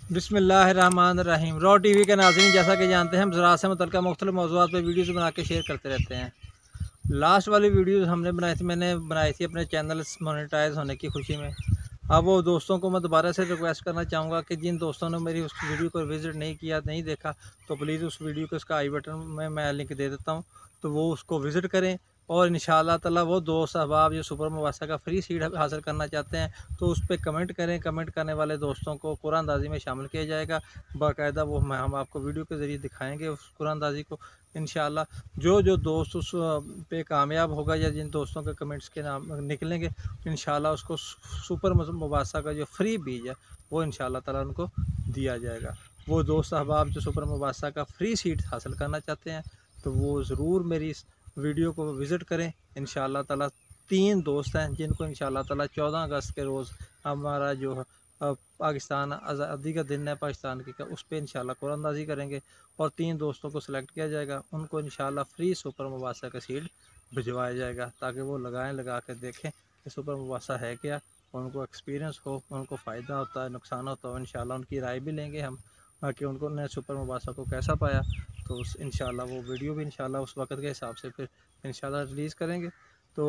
बिस्मिल्लाहिर्रहमानिर्रहीम। Raw TV के नाज़रीन, जैसा कि जानते हैं हम ज़राअत से मुतल्लिक़ मुख्तलिफ़ मौज़ूआत पर वीडियोज़ बना के शेयर करते रहते हैं। लास्ट वाली वीडियोज़ हमने बनाई थी, मैंने बनाई थी अपने चैनल मोनेटाइज होने की खुशी में। अब वो दोस्तों को मैं दोबारा से रिक्वेस्ट करना चाहूँगा कि जिन दोस्तों ने मेरी उस वीडियो को विज़िट नहीं किया, नहीं देखा, तो प्लीज़ उस वीडियो को उसका आई बटन में मैं लिंक दे देता हूँ, तो वो उसको विज़िट करें। और इंशाअल्लाह ताला वो दोस्त अहबाब जो सुपर मुवासा का फ्री सीड हासिल करना चाहते हैं, तो उस पर कमेंट करें। कमेंट करने वाले दोस्तों को कुरानंदाज़ी में शामिल किया जाएगा। बाकायदा वो हम आपको वीडियो के ज़रिए दिखाएँगे उस कुरानंदाज़ी को इंशाअल्लाह। जो दोस्त उस पे कामयाब होगा या जिन दोस्तों के कमेंट्स के नाम निकलेंगे, इंशाअल्लाह उसको सुपर मुवासा का जो फ्री बीज है वो इंशाअल्लाह ताला उनको दिया जाएगा। वो दोस्त अहबाब जो सुपर मुवासा का फ्री सीड हासिल करना चाहते हैं, तो वो ज़रूर मेरी इस वीडियो को विज़िट करें। इंशाअल्लाह ताला 3 दोस्त हैं जिनको इंशाअल्लाह ताला 14 अगस्त के रोज़ हमारा जो पाकिस्तान आज़ादी का दिन है पाकिस्तान की का, उस पर इंशाअल्लाह कुरानंदाज़ी करेंगे और 3 दोस्तों को सिलेक्ट किया जाएगा। उनको इंशाअल्लाह फ्री सुपर मुवासा का सीड भिजवाया जाएगा, ताकि वो लगा के देखें कि सुपर मुवासा है क्या, उनको एक्सपीरियंस हो, उनको फ़ायदा होता है, नुकसान होता है। इंशाअल्लाह उनकी राय भी लेंगे हम कि उन्होंने सुपर मुवासा को कैसा पाया। तो उस इंशाअल्लाह वो वीडियो भी इंशाअल्लाह उस वक्त के हिसाब से फिर इंशाअल्लाह रिलीज़ करेंगे। तो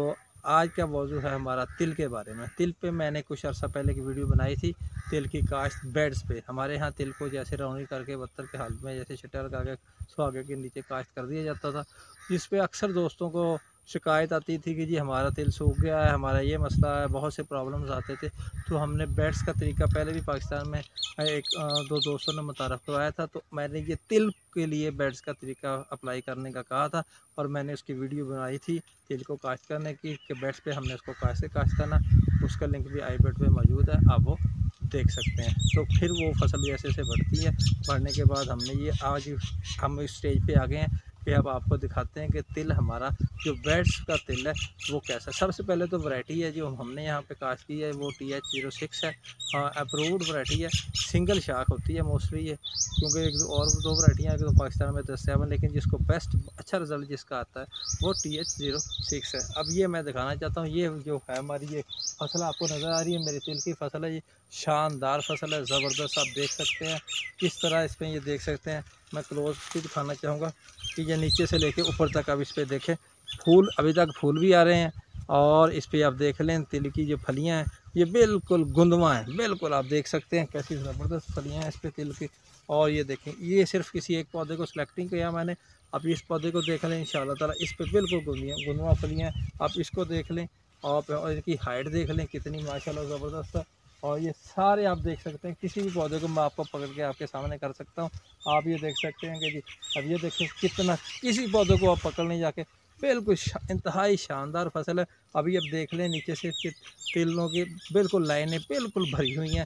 आज का मौजू है हमारा तिल के बारे में। तिल पे मैंने कुछ अर्सा पहले की वीडियो बनाई थी, तिल की काश्त बेड्स पे। हमारे यहाँ तिल को जैसे रौनी करके बत्तर के हाल में जैसे शटर लगा के सुहागे के नीचे काश्त कर दिया जाता था, जिस पे अक्सर दोस्तों को शिकायत आती थी कि जी हमारा तिल सूख गया है, हमारा ये मसला है, बहुत से प्रॉब्लम्स आते थे। तो हमने बेड्स का तरीका पहले भी पाकिस्तान में एक 2 दोस्तों ने मुतारफ़ करवाया था, तो मैंने ये तिल के लिए बेड्स का तरीका अप्लाई करने का कहा था और मैंने उसकी वीडियो बनाई थी तिल को काश्त करने की, कि बेड्स पे हमने उसको कैसे काश्त करना। उसका लिंक भी आई बटन पे मौजूद है, आप वो देख सकते हैं। तो फिर वो फसल जैसे जैसे बढ़ती है, बढ़ने के बाद हमने ये आज हम इस स्टेज पे आ गए हैं कि अब आपको दिखाते हैं कि तिल हमारा जो बेड्स का तिल है वो कैसा। सबसे पहले तो वैरायटी है जो हमने यहाँ पे काश्त की है वो TH06 है, अप्रूव्ड वैरायटी है। सिंगल शाख होती है मोस्टली ये, क्योंकि एक और 2 वैरायटियाँ तो पाकिस्तान में 10-7, लेकिन जिसको बेस्ट अच्छा रिज़ल्ट जिसका आता है वो TH06 है। अब ये मैं दिखाना चाहता हूँ, ये जो है हमारी ये फसल आपको नज़र आ रही है, मेरी तिल की फसल है। ये शानदार फसल है, ज़बरदस्त। आप देख सकते हैं किस तरह इसमें ये देख सकते हैं। मैं क्लोज भी दिखाना चाहूँगा कि ये नीचे से लेके ऊपर तक अब इस पर देखें, फूल अभी तक फूल भी आ रहे हैं। और इस पर आप देख लें तिल की जो फलियाँ हैं ये बिल्कुल गुंदवा हैं, बिल्कुल आप देख सकते हैं कैसी ज़बरदस्त फलियाँ हैं इस पर तिल की। और ये देखें, ये सिर्फ किसी एक पौधे को सिलेक्टिंग किया मैंने। अब इस पौधे को देख लें, इंशाअल्लाह ताला इस पर बिल्कुल गुंदवा फलियाँ हैं। आप इसको देख लें और इनकी हाइट देख लें कितनी माशाल्लाह ज़बरदस्त है। और ये सारे आप देख सकते हैं, किसी भी पौधे को मैं आपको पकड़ के आपके सामने कर सकता हूँ। आप ये देख सकते हैं कि जी अब ये देखें कितना, किसी पौधे को आप पकड़ नहीं जाके, बिल्कुल इंतहाई शानदार फसल है। अभी अब देख लें नीचे से इसके तिलों की बिल्कुल लाइनें बिल्कुल भरी हुई हैं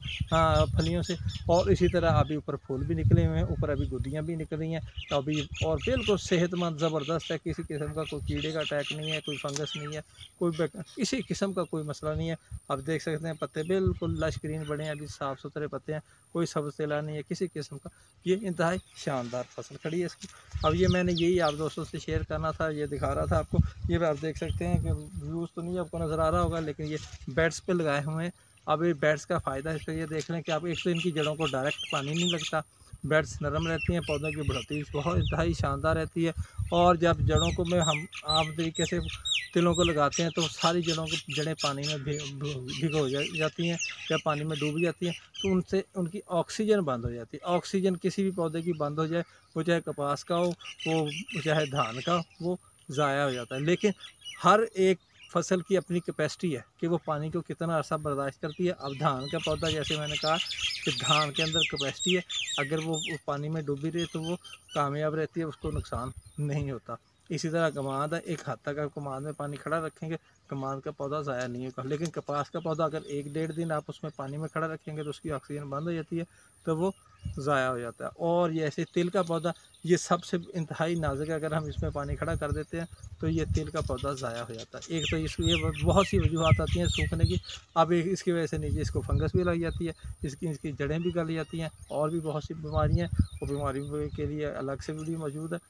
फलियों से। और इसी तरह अभी ऊपर फूल भी निकले हुए हैं, ऊपर अभी गुद्दियाँ भी निकल रही हैं। तो अभी और बिल्कुल सेहतमंद ज़बरदस्त है, किसी किस्म का कोई कीड़े का अटैक नहीं है, कोई फंगस नहीं है, किसी किस्म का कोई मसला नहीं है। आप देख सकते हैं पत्ते बिल्कुल लश ग्रीन बड़े हैं, अभी साफ़ सुथरे पत्ते हैं, कोई सब्ज़ तेला नहीं है किसी किस्म का। ये इंतहाई शानदार फसल खड़ी है इसकी। अब ये मैंने यही आप दोस्तों से शेयर करना था, ये दिखा रहा था आपको। ये आप देख सकते हैं कि व्यूज़ तो नहीं आपको नज़र आ रहा होगा, लेकिन ये बेड्स पे लगाए हुए हैं। अब ये बेड्स का फ़ायदा इसका ये देख लें कि आप एक तो इनकी जड़ों को डायरेक्ट पानी नहीं लगता, बेड्स नरम रहती हैं, पौधों की बढ़ोतरी बहुत इंतहाई शानदार रहती है। और जब जड़ों को में हम आम तरीके से तिलों को लगाते हैं तो सारी जड़ें पानी में भिगो जाती हैं या पानी में डूब जाती हैं, तो उनसे उनकी ऑक्सीजन बंद हो जाती है। ऑक्सीजन किसी भी पौधे की बंद हो जाए, वो चाहे कपास का हो, वो चाहे धान का, वो ज़ाया हो जाता है। लेकिन हर एक फसल की अपनी कैपेसिटी है कि वो पानी को कितना अरसा बर्दाश्त करती है। अब धान का पौधा जैसे मैंने कहा कि धान के अंदर कैपेसिटी है, अगर वो पानी में डूबी रहे तो वो कामयाब रहती है, उसको नुकसान नहीं होता। इसी तरह कमाद है, एक हद तक आप कमाद में पानी खड़ा रखेंगे, कमाद का पौधा ज़ाया नहीं होगा। लेकिन कपास का पौधा अगर 1-1.5 दिन आप उसमें पानी में खड़ा रखेंगे तो उसकी ऑक्सीजन बंद हो जाती है, तो वो ज़ाया हो जाता है। और ये ऐसे तिल का पौधा, ये सबसे इंतहाई नाजुक है, अगर हम इसमें पानी खड़ा कर देते हैं तो ये तिल का पौधा ज़ाया हो जाता है। एक तो इसलिए बहुत सी वजूहत आती हैं सूखने की। अब इसकी वजह से नीचे इसको फंगस भी लग जाती है, इसकी जड़ें भी गल जाती हैं, और भी बहुत सी बीमारियाँ, वो बीमारी के लिए अलग से वीडियो मौजूद है।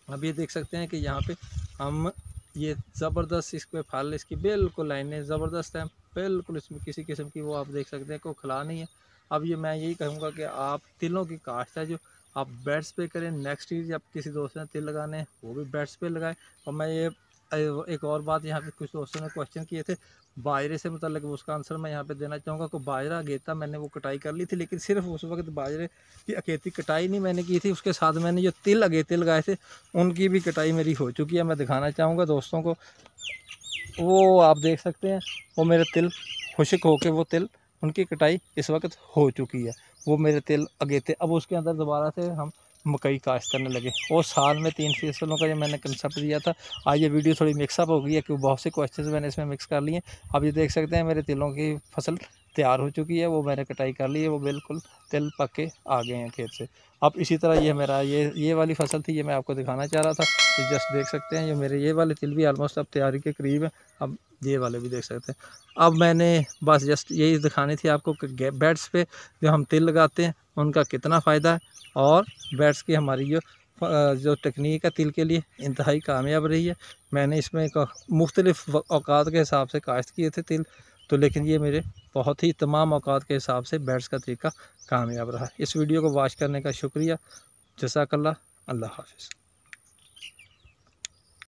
अब ये देख सकते हैं कि यहाँ पे हम ये ज़बरदस्त इस पे फल, इसकी बिल्कुल लाइनें ज़बरदस्त हैं, बिल्कुल इसमें किसी किस्म की वो आप देख सकते हैं कोई खला नहीं है। अब ये मैं यही कहूँगा कि आप तिलों की काश्त है जो आप बेड्स पे करें। नेक्स्ट ईयर जब किसी दोस्त ने तिल लगाने हैं वो भी बेड्स पे लगाए। और मैं ये एक और बात यहाँ पे कुछ दोस्तों ने क्वेश्चन किए थे बाजरे से मतलब, उसका आंसर मैं यहाँ पे देना चाहूँगा कि बाजरा अगेता मैंने वो कटाई कर ली थी, लेकिन सिर्फ उस वक्त बाजरे की अगेती कटाई नहीं मैंने की थी, उसके साथ मैंने जो तिल अगेते लगाए थे उनकी भी कटाई मेरी हो चुकी है। मैं दिखाना चाहूँगा दोस्तों को, वो आप देख सकते हैं वो मेरे तिल खुशक होके वो तिल उनकी कटाई इस वक्त हो चुकी है। वो मेरे तिल अगेते अब उसके अंदर दोबारा से हम मकई काश्त करने लगे। और साल में 3 फसलों का जो मैंने कंसेप्ट दिया था, आज ये वीडियो थोड़ी मिक्सअप हो गई है क्योंकि बहुत से क्वेश्चंस मैंने इसमें मिक्स कर लिए हैं। अब ये देख सकते हैं मेरे तिलों की फसल तैयार हो चुकी है, वो मैंने कटाई कर ली है, वो बिल्कुल तिल पक के आ गए हैं खेत से। अब इसी तरह ये मेरा ये वाली फसल थी, ये मैं आपको दिखाना चाह रहा था। ये जस्ट देख सकते हैं ये मेरे ये वाले तिल भी ऑलमोस्ट अब तैयारी के करीब है। अब ये वाले भी देख सकते हैं। अब मैंने बस जस्ट यही दिखानी थी आपको कि बेड्स पे जो हम तिल लगाते हैं उनका कितना फ़ायदा है, और बेड्स की हमारी जो टेक्निक है तिल के लिए इंतहाई कामयाब रही है। मैंने इसमें मुख्तलिफ़ औकात के हिसाब से काश्त किए थे तिल, तो लेकिन ये मेरे बहुत ही तमाम औकात के हिसाब से बेड्स का तरीका कामयाब रहा। इस वीडियो को वॉच करने का शुक्रिया। जज़ाकल्लाह। अल्लाह हाफ़िज़।